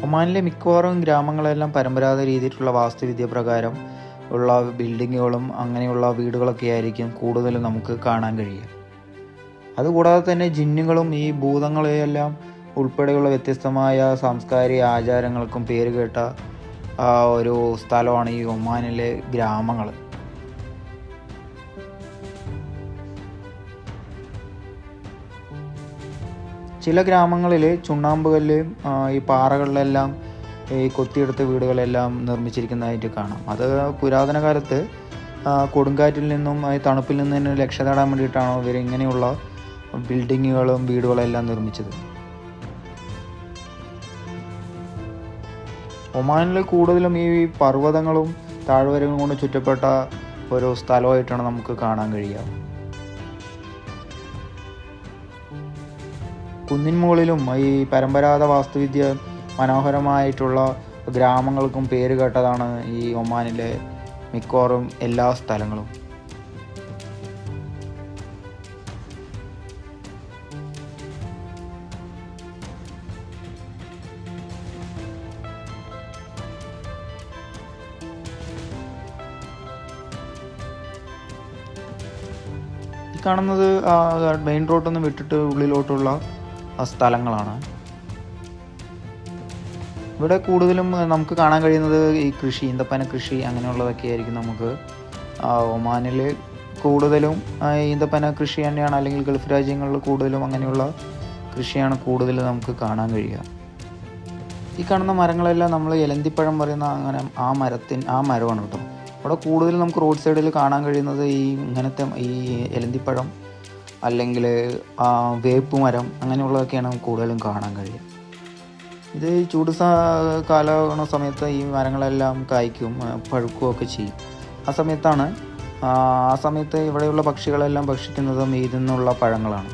ഒമാനിലെ മിക്കവാറും ഗ്രാമങ്ങളെല്ലാം പരമ്പരാഗത രീതിയിലുള്ള വാസ്തുവിദ്യ പ്രകാരം ഉള്ള ബിൽഡിങ്ങുകളും അങ്ങനെയുള്ള വീടുകളൊക്കെ ആയിരിക്കും കൂടുതലും നമുക്ക് കാണാൻ കഴിയുക. അതുകൂടാതെ തന്നെ ജിന്നുകളും ഈ ഭൂതങ്ങളെയെല്ലാം ഉൾപ്പെടെയുള്ള വ്യത്യസ്തമായ സാംസ്കാരിക ആചാരങ്ങൾക്കും പേരുകേട്ട ഒരു സ്ഥലമാണ് ഈ ഒമാനിലെ ഗ്രാമങ്ങൾ. ചില ഗ്രാമങ്ങളിൽ ചുണ്ണാമ്പുകല്ല് ഈ പാറകളിലെല്ലാം ഈ കൊത്തിയെടുത്ത വീടുകളെല്ലാം നിർമ്മിച്ചിരിക്കുന്നതായിട്ട് കാണാം. അത് പുരാതന കാലത്ത് കൊടുങ്കാറ്റിൽ നിന്നും തണുപ്പിൽ നിന്നും രക്ഷ നേടാൻ വേണ്ടിയിട്ടാണ് ഇവർ ഇങ്ങനെയുള്ള ബിൽഡിങ്ങുകളും വീടുകളെല്ലാം നിർമ്മിച്ചത്. ഒമാനിൽ കൂടുതലും ഈ പർവ്വതങ്ങളും താഴ്വരകളും കൊണ്ട് ചുറ്റപ്പെട്ട ഒരു സ്ഥലമായിട്ടാണ് നമുക്ക് കാണാൻ കഴിയുക. കുന്നിൻ മുകളിലും ഈ പരമ്പരാഗത വാസ്തുവിദ്യ മനോഹരമായിട്ടുള്ള ഗ്രാമങ്ങൾക്കും പേര് കേട്ടതാണ് ഈ ഒമാനിലെ മിക്കവാറും എല്ലാ സ്ഥലങ്ങളും. ഈ കാണുന്നത് മെയിൻ റോഡൊന്നും വിട്ടിട്ട് ഉള്ളിലോട്ടുള്ള സ്ഥലങ്ങളാണ്. ഇവിടെ കൂടുതലും നമുക്ക് കാണാൻ കഴിയുന്നത് ഈ കൃഷി, ഈന്തപ്പന കൃഷി അങ്ങനെയുള്ളതൊക്കെ ആയിരിക്കും നമുക്ക് ഒമാനിൽ കൂടുതലും. ഈന്തപ്പന കൃഷി തന്നെയാണ്, അല്ലെങ്കിൽ ഗൾഫ് രാജ്യങ്ങളിൽ കൂടുതലും അങ്ങനെയുള്ള കൃഷിയാണ് കൂടുതൽ നമുക്ക് കാണാൻ കഴിയുക. ഈ കാണുന്ന മരങ്ങളെല്ലാം നമ്മൾ എലന്തിപ്പഴം പറയുന്ന അങ്ങനെ ആ മരമാണ് കേട്ടോ. അവിടെ കൂടുതലും നമുക്ക് റോഡ് സൈഡിൽ കാണാൻ കഴിയുന്നത് ഈ ഇങ്ങനത്തെ ഈ എലന്തിപ്പഴം അല്ലെങ്കിൽ വേപ്പുമരം അങ്ങനെയുള്ളതൊക്കെയാണ് കൂടുതലും കാണാൻ കഴിയുക. ഇത് ചൂട് കാലമാകുന്ന സമയത്ത് ഈ മരങ്ങളെല്ലാം കായ്ക്കും പഴുക്കുകയൊക്കെ ചെയ്യും. ആ സമയത്ത് ഇവിടെയുള്ള പക്ഷികളെല്ലാം ഭക്ഷിക്കുന്നതും ഇതിൽ നിന്നുള്ള പഴങ്ങളാണ്.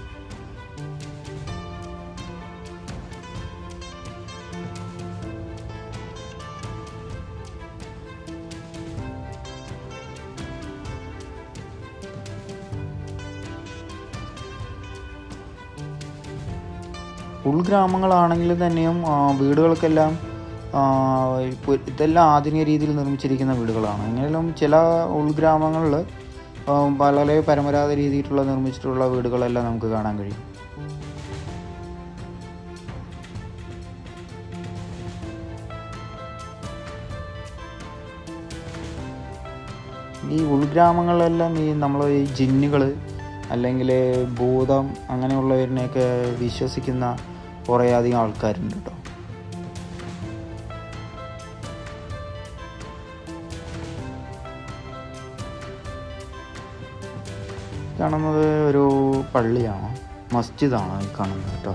ഉൾഗ്രാമങ്ങളാണെങ്കിൽ തന്നെയും വീടുകൾക്കെല്ലാം ഇതെല്ലാം ആധുനിക രീതിയിൽ നിർമ്മിച്ചിരിക്കുന്ന വീടുകളാണ്. എങ്കിലും ചില ഉൾഗ്രാമങ്ങളിൽ വളരെ പരമ്പരാഗത രീതിയിലുള്ള നിർമ്മിച്ചിട്ടുള്ള വീടുകളെല്ലാം നമുക്ക് കാണാൻ കഴിയും. ഈ ഉൾഗ്രാമങ്ങളിലെല്ലാം നമ്മൾ ഈ ജിന്നുകൾ അല്ലെങ്കിൽ ഭൂതം അങ്ങനെയുള്ളവരിനെയൊക്കെ വിശ്വസിക്കുന്ന കുറേ അധികം ആൾക്കാരുണ്ട് കേട്ടോ. കാണുന്നത് ഒരു പള്ളിയാണ്, മസ്ജിദാണ് ഈ കാണുന്നത് കേട്ടോ.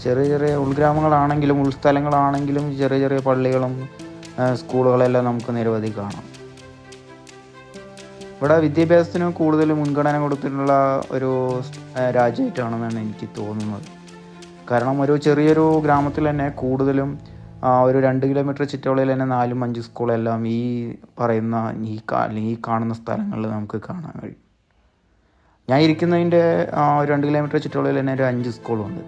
ചെറിയ ചെറിയ ഉൾഗ്രാമങ്ങളാണെങ്കിലും ഉൾസ്ഥലങ്ങളാണെങ്കിലും ചെറിയ ചെറിയ പള്ളികളും സ്കൂളുകളെല്ലാം നമുക്ക് നിരവധി കാണാം. ഇവിടെ വിദ്യാഭ്യാസത്തിന് കൂടുതൽ മുൻഗണന കൊടുത്തിട്ടുള്ള ഒരു രാജ്യമായിട്ടാണെന്നാണ് എനിക്ക് തോന്നുന്നത്. കാരണം ഒരു ചെറിയൊരു ഗ്രാമത്തിൽ തന്നെ കൂടുതലും ഒരു 2 കിലോമീറ്റർ ചുറ്റളവിൽ തന്നെ 4-5 സ്കൂളെല്ലാം ഈ പറയുന്ന ഈ കാണുന്ന സ്ഥലങ്ങളിൽ നമുക്ക് കാണാൻ കഴിയും. ഞാൻ ഇരിക്കുന്നതിൻ്റെ 2 കിലോമീറ്റർ ചുറ്റളവിൽ തന്നെ ഒരു 5 സ്കൂളുണ്ട്.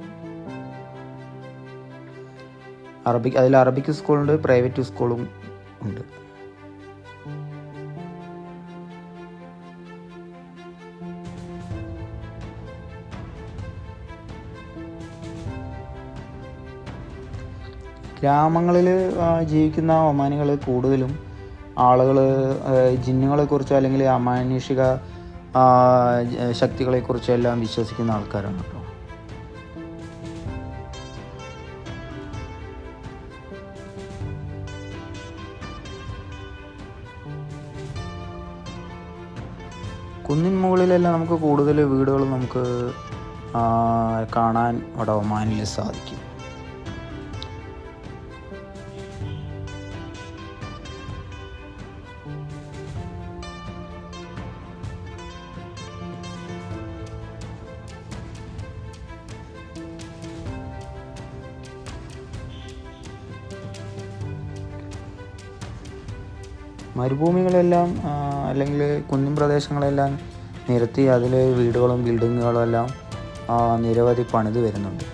അതിൽ അറബിക് സ്കൂളുണ്ട്, പ്രൈവറ്റ് സ്കൂളും ഉണ്ട്. ഗ്രാമങ്ങളിൽ ജീവിക്കുന്ന ഒമാനികൾ കൂടുതലും ആളുകൾ ജിന്നുകളെക്കുറിച്ചോ അല്ലെങ്കിൽ അമാനുഷിക ശക്തികളെക്കുറിച്ചോ എല്ലാം വിശ്വസിക്കുന്ന ആൾക്കാരാണ് കേട്ടോ. കുന്നിൻ മുകളിലെല്ലാം നമുക്ക് കൂടുതൽ വീടുകൾ നമുക്ക് കാണാൻ അവിടെ ഒമാനിൽ സാധിക്കും. മരുഭൂമികളെല്ലാം അല്ലെങ്കിൽ കുന്നിൻ പ്രദേശങ്ങളെല്ലാം നിരത്തി അതിൽ വീടുകളും ബിൽഡിങ്ങുകളും എല്ലാം നിരവധി പണിത് വരുന്നുണ്ട്.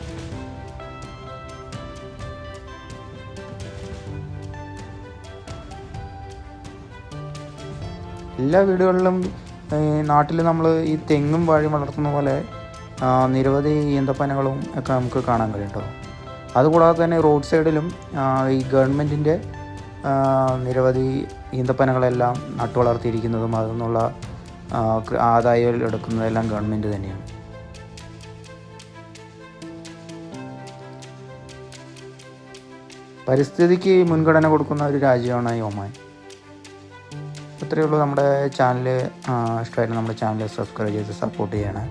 എല്ലാ വീടുകളിലും നാട്ടിൽ നമ്മൾ ഈ തെങ്ങും വാഴയും വളർത്തുന്ന പോലെ നിരവധി ഈന്തപ്പനകളും ഒക്കെ നമുക്ക് കാണാൻ കഴിയും കേട്ടോ. അതുകൂടാതെ തന്നെ റോഡ് സൈഡിലും ഈ ഗവൺമെൻറ്റിൻ്റെ നിരവധി ഈന്തപ്പനകളെല്ലാം നട്ടു വളർത്തിയിരിക്കുന്നതും അതിൽ നിന്നുള്ള ആദായം എടുക്കുന്നതെല്ലാം ഗവൺമെൻറ് തന്നെയാണ്. പരിസ്ഥിതിക്ക് മുൻഗണന കൊടുക്കുന്ന ഒരു രാജ്യമാണ് ഈ ഒമാൻ. ഇത്രയേ ഉള്ളൂ. നമ്മുടെ ചാനൽ ഇഷ്ടമായിരുന്നു നമ്മുടെ ചാനൽ സബ്സ്ക്രൈബ് ചെയ്ത് സപ്പോർട്ട് ചെയ്യണം.